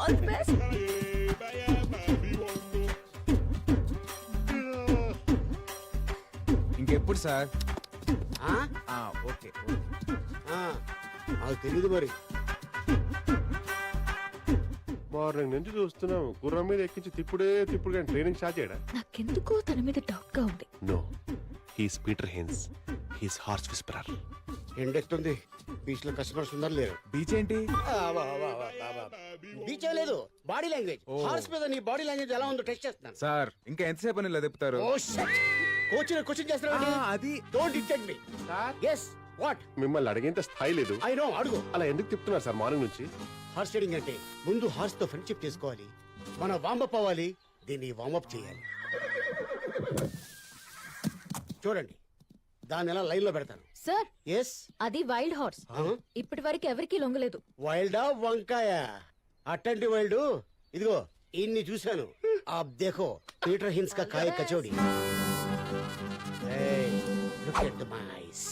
All the best. ఇంకెప్పుడు sir? ఆ? Okay. నాకు తెలియదు మరి. మార్నింగ్ నుంచి చూస్తున్నాం గుర్రం మీద ఎక్కించి తిప్పుడు కానీ ట్రైనింగ్ స్టార్ట్ చేయడా? నాకెందుకో తన మీద డౌట్ గా ఉంది. No, he's Peter Hens, he's horse whisperer. ఎండెక్తుంది. బీచ్ లో కస్టమర్స్ ఉన్నారు లేరు? బీచ్ ఏంటి? బీచ్ లేదు, బాడీ లాంగ్వేజ్. హార్స్ మీద నీ బాడీ లాంగ్వేజ్ ఎలా ఉందో టెస్ట్ చేస్తున్నాను. సార్ ఇంకా ఎంతసేపు అని ఇలా తిప్పుతారు? కోచ్ క్వశ్చన్ చేస్తున్నావు. అది don't detect me. yes what? మిమ్మల్ని అడిగేంత స్థాయి లేదు. I know, అడుగు. అలా ఎందుకు తిప్పుతున్నారు సార్ మార్నింగ్ నుంచి? హార్స్ రైడింగ్ అంటే ముందు హార్స్ తో ఫ్రెండ్షిప్ చేసుకోవాలి, మన వార్మప్ అవ్వాలి, దీన్ని వార్మప్ చేయాలి. చూడండి, దాన్ని ఎలా లైన్ లో పెడతాను. సార్ ఎస్, అది వైల్డ్ హార్స్. ఇప్పటి వరకు ఎవరికి లొంగలేదు. వైల్డా వంకాయ? అట్టంటి వైల్డ్. ఇదిగో ఇన్ని చూశాను. ఆప్ దేఖో, పీటర్ హిన్స్ కా కాయ kachori. Hey, look at the mice.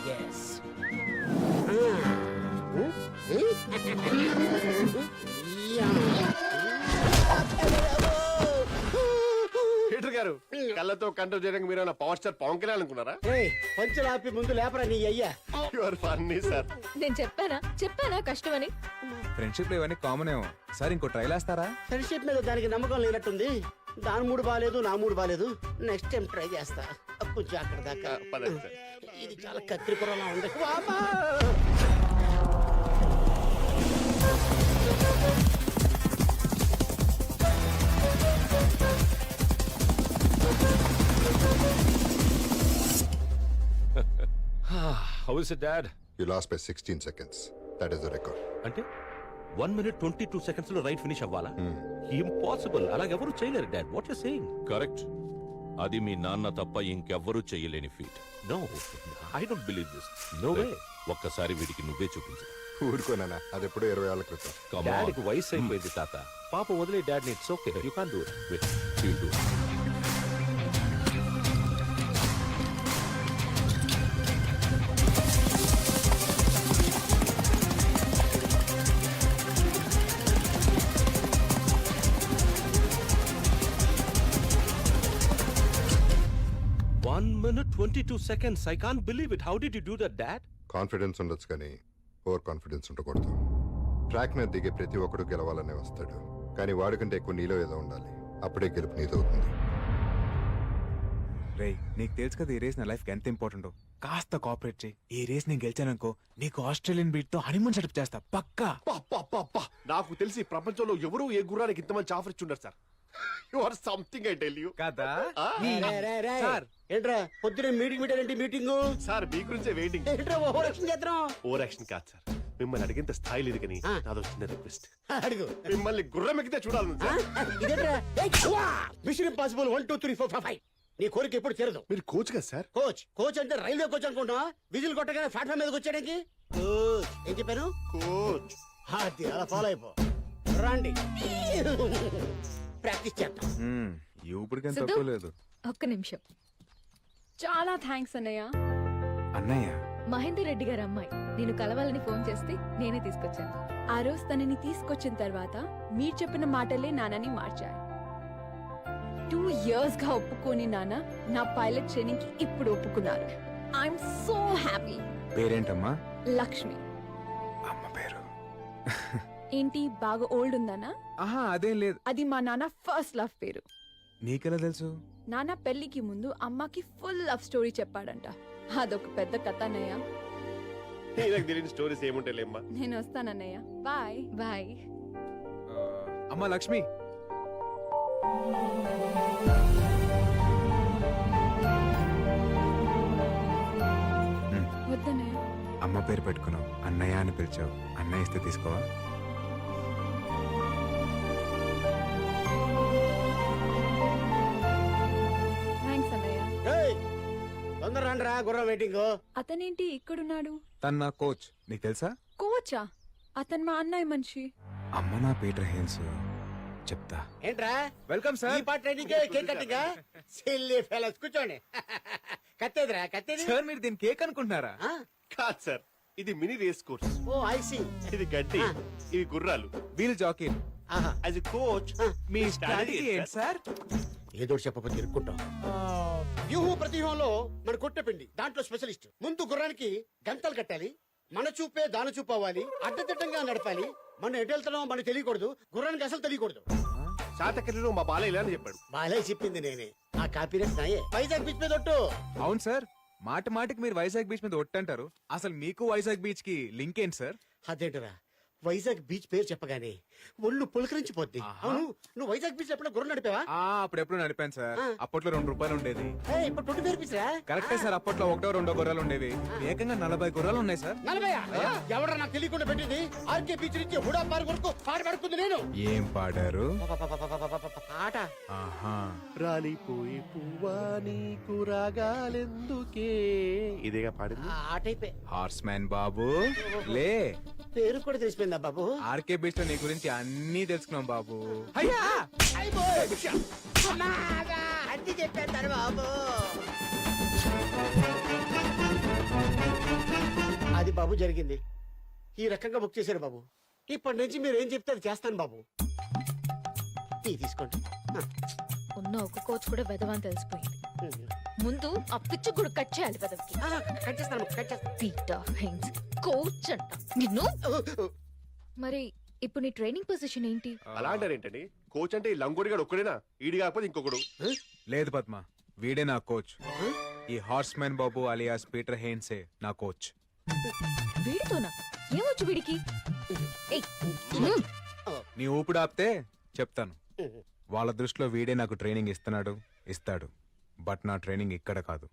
Yes. Peter గారు, కళ్ళతో కంట్రోల్ చేయడానికి మీరు పవర్ స్టార్ పవన్ కళ్యాణ్ అనుకున్నారా? పంచులు ఆపి ముందు లేపరా నీ అయ్యా. You are funny sir. నేను చెప్పానా కష్టమని. ఫ్రెండ్షిప్ లో ఇవన్నీ కామన్ ఏమో. సార్ ఇంకో ట్రైల్ వేస్తారా? ఫ్రెండ్షిప్ మీద దానికి నమ్మకం లేనట్టుంది. దాని మూడు బాగాలేదు, నా మూడు బాగాలేదు. నెక్స్ట్ టైం ట్రై చేస్తా. కొంచెం అక్కడ దాకా. పదండి సార్. ఇది చాలా కత్తిరిపురంలా ఉంది. వామ్మా! How is it, Dad? You lost by 16 seconds. That is the record. అంటే 1 minute 22 seconds లో రైట్ ఫినిష్ అవ్వాలా? ఇంపాసిబుల్. అలాగెవరూ చేయలేరు dad. What you saying? Correct. అది మీ నాన్న తప్ప ఇంకెవ్వరూ చేయలేని feat. No, I don't believe this. No way. ఒక్కసారి వీడికి నువ్వే చూపించు. ఊరుకోనా, అది ఎప్పుడో 20 ఏళ్ల క్రితం. డాడీకి వయసు అయిపోయింది తాత. పాప వదిలే dad. It's okay, you can't do it. Wait, you do. One minute 22 seconds. I can't believe it. How did you do that, Dad? Confidence ఉండొచ్చు కానీ ఓవర్ కాన్ఫిడెన్స్ ఉండకూడదు. ట్రాక్ మీద దిగే ప్రతి ఒక్కడు గెలవాలనే వస్తాడు, కానీ వాడికంటే ఎక్కువ నీలో ఏదో ఉండాలి. అప్పుడే గెలుపు నీదవుతుంది. రేయ్, నీకు తెలుసు కదా ఈ రేస్ నా లైఫ్ కి ఎంత ఇంపార్టెంట్. కాస్త కోఆపరేట్ చేయి. ఈ రేస్ నేను గెలిచాననుకో, నీకు ఆస్ట్రేలియన్ బీట్ తో హనీమూన్ సెటప్ చేస్తా పక్కా. నాకు తెలిసి ప్రపంచంలో ఎవరు ఏ గుర్రానికి ఇంత మంచి ఆఫర్ ఇచ్చుంటారు sir. You are something, I tell you. కదా సార్, ఏంట్రా పొద్దునే మీటింగ్ పెట్టారంటే మీటింగ్? సార్ మీ గురించే వెయిటింగ్. ఏంట్రా ఓవర్ యాక్షన్ చేద్దాం? ఓవర్ యాక్షన్ కాదు సార్, మిమ్మల్ని అడిగేంత స్థాయి లేదు కానీ నాదో చిన్న రిక్వెస్ట్. అడుగు. మిమ్మల్ని గుర్రం ఎక్కితే చూడాలి సార్. ఇదేంట్రా? Mission impossible 1 2 3 4 5 5. నీ కోరిక ఎప్పుడు తీరదు. మీరు కోచ్ కదా సార్? కోచ్ అంటే రైల్వే కోచ్ అనుకుంటా. విజిల్ కొట్టగానే ప్లాట్ఫామ్ మీదకి వచ్చాడానికి కోచ్. ఏం చెప్పాను? కోచ్. అది అలా ఫాలో అయిపో. రండి, ప్రాక్టీస్ చేద్దాం. ఇప్పటికేం సిద్ధు? తక్కువ లేదు. ఒక్క నిమిషం. చాలా థ్యాంక్స్ అన్నయ్య. అన్నయ్య, మహేందర్ రెడ్డి గారి అమ్మాయి నేను కలవాలని ఫోన్ చేస్తే నేనే తీసుకొచ్చాను. ఆ రోజు తనని తీసుకొచ్చిన తర్వాత మీరు చెప్పిన మాటలే నాన్నని మార్చాయి. 2 years గా ఒప్పుకోని నాన్న నా పైలట్ ట్రైనింగ్ కి ఇప్పుడు ఒప్పుకున్నారు. I'm so happy. పేరేంటమ్మా? లక్ష్మి. అమ్మ పేరు ఏంటి, బాగా ఓల్డ్ ఉందనా? ఆహా, అదేం లేదు. అది మా నాన్న ఫస్ట్ లవ్ పేరు. నీకెలా తెలుసు? నాన్న పెళ్లికి ముందు అమ్మకి ఫుల్ లవ్ స్టోరీ చెప్పాడంట. అదొక పెద్ద కథ అన్నయ్య. నాకు తెలియని స్టోరీస్ ఏముంటాయిలేమ్మా. నేను వస్తానన్నయ్య. Bye bye. అమ్మా లక్ష్మి, వద్దన్నయ్య. అమ్మ పేరు పెట్టుకున్నావు, అన్నయ్య అని పిలిచావు. అన్నయ్య ఇస్తే తీసుకోవా? థ్యాంక్స్ అన్నయ్య. తొందర రండిరా, గుర్రం వెయిటింగ్. అతనేంటి ఇక్కడున్నాడు? తన నా కోచ్, నీకు తెలుసా? కోచా? అతను మా అన్నయ్య మనిషి. అమ్మ నా పీటర్ హెన్స్. చెప్తా. ఏంట్రా వెల్కమ్ ఈ సార్. పాట training cake cutting. Silly fellows కూర్చోండి. కత్తేదిరా, కత్తేది. సార్ మీరు దీని కేక్ అనుకుంటున్నారా? ఆ? కాదు సార్, ఇది mini race course, oh I see. ఇది గడ్డి, ఇవి గుర్రాలు. వీల్ జాకీలు. ఆహా, యాజ్ ఎ కోచ్ మీ స్ట్రాటజీ ఏంటి సార్? ఏదో చెప్పకపోతే ఇరుక్కుంటాం. వ్యూహం ప్రతివ్యూహంలో మన కొట్టపిండి దాంట్లో స్పెషలిస్ట్. ముందు గుర్రానికి గంతలు కట్టాలి, మన చూపే దాని చూపు అవ్వాలి, అడ్డదిడ్డంగా నడపాలి. మనం ఎటు వెళ్తున్నామో మనకు తెలియకూడదు, గుర్రానికి అసలు తెలియకూడదు. శాతకర్ణిలో మా బాల ఇలా అని చెప్పాడు. బాలే చెప్పింది నేనే, ఆ కాపీరేట్ నాయే. వైజాగ్ బీచ్ మీద ఒట్టు. అవును సార్, మాట మాటికి మీరు వైజాగ్ బీచ్ మీద ఒట్టంటారు. అసలు మీకు వైజాగ్ బీచ్ కి లింక్ ఏంటి సార్? అదేంటరా, వైజాగ్ బీచ్ పేరు చెప్పగానే ఒళ్ళు పులకరించిపోద్ది. ఆహా. అవును, నువ్వు వైజాగ్ బీచ్ ఎప్పుడో గుర్రం నడిపావా? అప్పుడెప్పుడు నడిపాను సార్. ఆ. అప్పట్లో 2 రూపాయలు ఉండేది. ఇప్పుడు 20 పేరు బీచ్ రా. కరెక్టే సార్, అప్పట్లో 1-2 గుర్రాలు ఉండేవి. ఏకంగా 40 గుర్రాలు ఉన్నాయి సార్. 40? ఎవడరా నాకు తెలియకుండా పెట్టింది? ఆర్కే బీచ్ నుంచి హుడా పార్క్ వరకు పాట పాడుకుంది నేను. ఏం పాడారు? ఆట. ఆహా, రాలిపోయి పువ్వా నీకు రాగాలెందుకే, ఇదేగా పాడింది. ఆట అయిపోయి హార్స్ మ్యాన్ బాబు లే. పేరు కూడా తెలిసిపోయిందా బాబు? ఆర్కే బీచ్ లో నీ గురించి అన్నీ తెలుసుకున్నాం బాబు. అన్ని చెప్పేస్తారు బాబు. అది బాబు జరిగింది. ఈ రకంగా బుక్ చేశారు బాబు. ఇప్పటి నుంచి మీరు ఏం చెప్తే అది చేస్తాను బాబు. టీ తీసుకోండి. ఉన్న ఒక కోచ్ కూడా వెదవని తెలిసిపోయింది. ముందు ఆ పిచ్చు కూడా కట్ చేయాలి వెదవికి. కట్ చేస్తాను, కట్ చేస్తాను. పీటర్ హెయిన్స్ కోచ్ అంట నిన్ను. మరి ఇప్పుడు నీ ట్రైనింగ్ పొజిషన్ ఏంటి? అలా అంటారు ఏంటండి? కోచ్ అంటే ఈ లంగోడిగాడు ఒక్కడేనా? ఈడి కాకపోతే ఇంకొకడు. లేదు పద్మ, వీడే నా కోచ్. ఈ హార్స్ మ్యాన్ బాబు అలియాస్ పీటర్ హెయిన్సే నా కోచ్. వీడితోనా? ఏమొచ్చు వీడికి? ఏయ్, నీ ఊపిడి ఆపితే చెప్తాను. వాళ్ళ దృష్టిలో వీడే నాకు ట్రైనింగ్ ఇస్తాడు. బట్ నా ట్రైనింగ్ ఇక్కడ కాదు.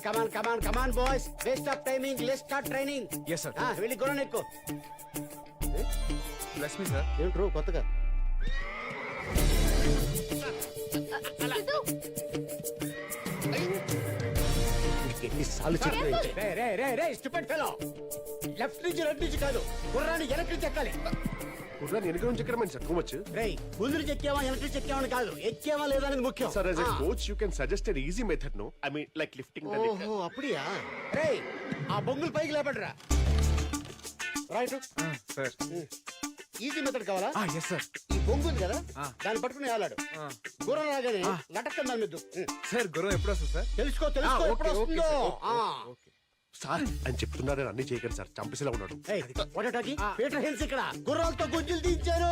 Come on, boys. Waste of timing. Let's start training. Yes, sir. వెళ్ళి గుర్రం ఎక్కు. Bless me, sir. ఏంట్రో కొత్తగా? సిద్ధు, ఎన్నిసార్లు చెప్పిన స్టూపిడ్ ఫెలో. లెఫ్ట్ నుంచి రైట్ నుంచి కాదు, గుర్రాన్ని వెనక్కి నుంచి ఎక్కాలి. కుర్రాని వెనక నుంచి ఎక్కడమే సార్ టూ మచ్. రేయ్, ముందు నుంచి ఎక్కావా వెనక్కి నుంచి ఎక్కావా అని కాదు, ఎక్కావా లేదా అనేది ముఖ్యం. Sir as a coach you can suggest an easy method. No I mean like lifting. ఓహో అప్పుడియా? రేయ్, ఆ బొంగులు పైకి లేపడరా. Right, sir. ఈజీ మెథడ్ కావాలా? Yes, sir. ఈ బొంగు ఉంది కదా, Ah. దాన్ని పట్టుకుని వేలాడు. గుర్రం రాగానే లటక్కని దాని మీద. సార్, గుర్రం ఎప్పుడు వస్తుంది సార్? తెలుసుకో okay, ఎప్పుడు okay, వస్తుందో. sir. Okay. సార్ అని చెప్తున్నారు, అన్ని చేయకండి సార్, చంపేసేలా ఉన్నాడు. పీటర్ హిల్స్ ఇక్కడ గుర్రాలతో గుంజులు తీయించారు.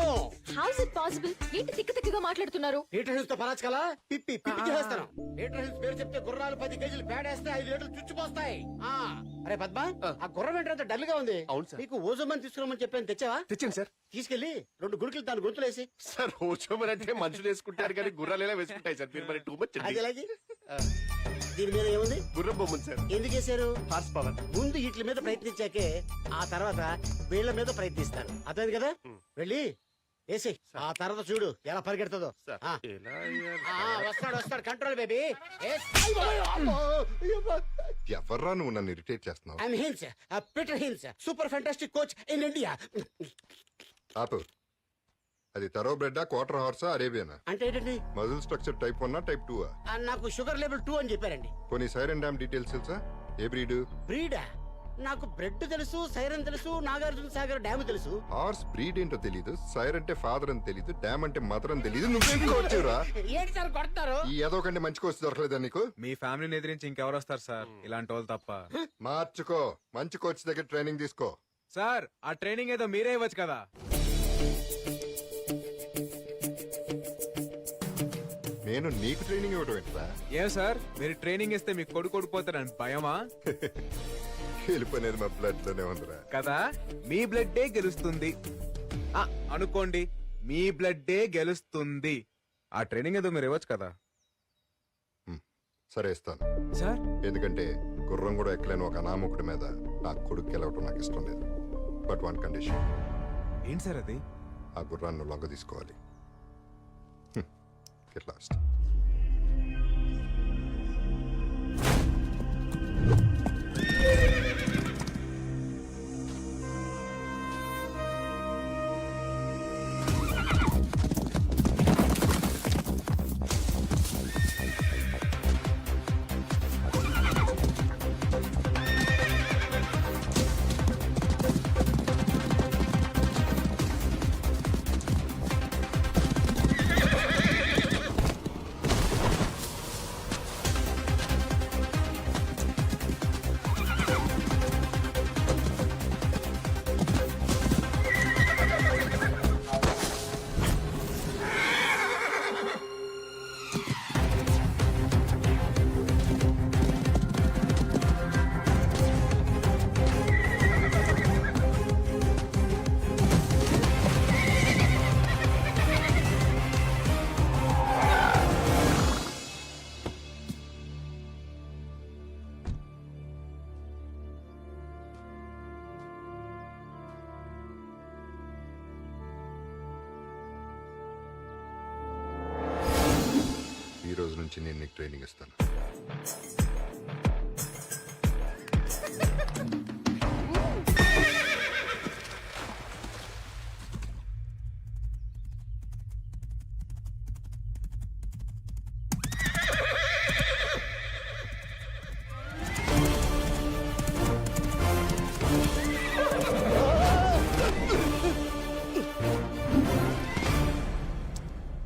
How is it possible? ఏంటి తిక్కగా మాట్లాడుతున్నారు? పీటర్ హిల్స్ తో పరాచ్ కలా పిప్పి చేస్తాను. పీటర్ హిల్స్ పేరు చెప్తే గుర్రాలు 10 కేజీలు పేడేస్తే 5 లీటర్లు చుచ్చిపోస్తాయి. అరే పద్మ, ఆ గుర్రం ఏంటంటే డల్ గా ఉంది. అవును సార్. నీకు ఓజోమని తీసుకురామని చెప్పాను, తెచ్చావా? తెచ్చాను సార్. తీసుకెళ్లి 2 గుడికలు దాని గొంతులేసి. సార్ హోచోమర్ అంటే మనుషులు వేసుకుంటారు కానీ గుర్రాలు ఎలా వేసుకుంటాయి సార్? మీరు మరి టూ మచ్. అది ఎలాగి? దీని మీద ఏముంది? గుర్రం బొమ్మ సార్. ఎందుకు వేశారు? Horse power. ముందు వీటి మీద ప్రయత్నించాకే ఆ తర్వాత వీళ్ళ మీద ప్రయత్నిస్తారు. అర్థమైంది కదా? వెళ్ళి వేసి ఆ తర్వాత చూడు ఎలా పరిగెడుతుందో. సార్ ఆ. ఎలా వస్తాడు కంట్రోల్ బేబీ. ఎవర్రా నువ్వు నన్ను ఇరిటేట్ చేస్తున్నావు? I'm Hinds, Peter Hinds, super fantastic coach in India. ఆపు. అది తరో బ్రెడ్డా, క్వార్టర్ హార్సా, అరేబియనా? అంటే ఏంటండి? Muscle structure type 1 type 2? నాకు షుగర్ లెవెల్ 2 అని చెప్పారండి. కొన్ని సైరన్ డ్యామ్ డీటెయిల్స్ తెలుసా? ఏ బ్రీడ్? బ్రీడా? నాకు బ్రెడ్ తెలుసు, సైరన్ తెలుసు, నాగార్జున సాగర్ డ్యామ్ తెలుసు. హార్స్ బ్రీడ్ ఏంటో తెలీదు, సైర్ అంటే ఫాదర్ అని తెలీదు, డ్యామ్ అంటే మదర్ అని తెలీదు. నువ్వేం కోచ్చురా? ఏంటి సార్ కొడతారు? ఈ ఏదో కంటే మంచి కోచ్ దొరకలేదా నీకు? మీ ఫ్యామిలీని ఎదిరించి ఇంకెవరు వస్తారు సార్, ఇలాంటి వాళ్ళు తప్ప. మార్చుకో, మంచి కోచ్ దగ్గర ట్రైనింగ్ తీసుకో. సార్, ఆ ట్రైనింగ్ ఏదో మీరే ఇవ్వచ్చు కదా. నేను నీకు ట్రైనింగ్ ఇవ్వడం ఏంట్రా? ఏం సార్, మీరు ట్రైనింగ్ ఇస్తే మీకు కొడుకు పోతారని భయమా? వెళ్ళిపోయినది మా బ్లడ్ లోనే ఉందిరా. కదా, మీ బ్లడ్డే గెలుస్తుంది అనుకోండి, మీ బ్లడ్డే గెలుస్తుంది. ఆ ట్రైనింగ్ ఏదో మీరు ఇవ్వచ్చు కదా. సరే ఇస్తాను సార్. ఎందుకంటే గుర్రం కూడా ఎక్కలేని ఒక అనామకుడి మీద నా కొడుకు గెలవటం నాకు ఇష్టం లేదు. But 1 condition. ఏంటి సార్ అది? ఆ గుర్రాన్ని లొంగ తీసుకోవాలి. Get lost. నుంచి నేను నీకు ట్రైనింగ్ ఇస్తాను.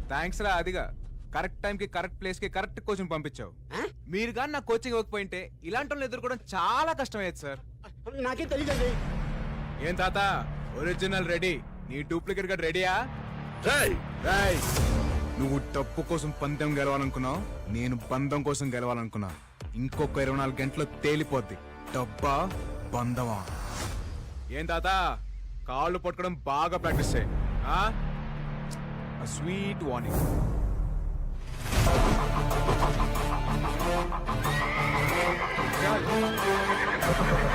థ్యాంక్స్ రా అదిగా కరెక్ట్ టైంకి కరెక్ట్ ప్లేస్కి కరెక్ట్ కోచింగ్ పంపించావు. ఆ? మీరు కానీ నాకు కోచింగ్ ఇవ్వకపోయింటే ఇలాంటి వాళ్ళు ఎదుర్కోవడం చాలా కష్టమయ్యేది సార్. నాకేం తెలియదండి. ఏం తాత ఒరిజినల్ రెడీ, నీ డూప్లికేట్ గా రెడీయా? రేయ్! రేయ్, నువ్వు డబ్బు కోసం పందెం గెలవాలనుకున్నావు, నేను బంధం కోసం గెలవాలనుకున్నా. ఇంకొక 24 గంటలు తేలిపోద్ది డబ్బా బంధమా. ఏం తాత కాళ్ళు పట్టుకోవడం బాగా ప్రాక్టీస్ చేయి. Sweet warning. Thank you.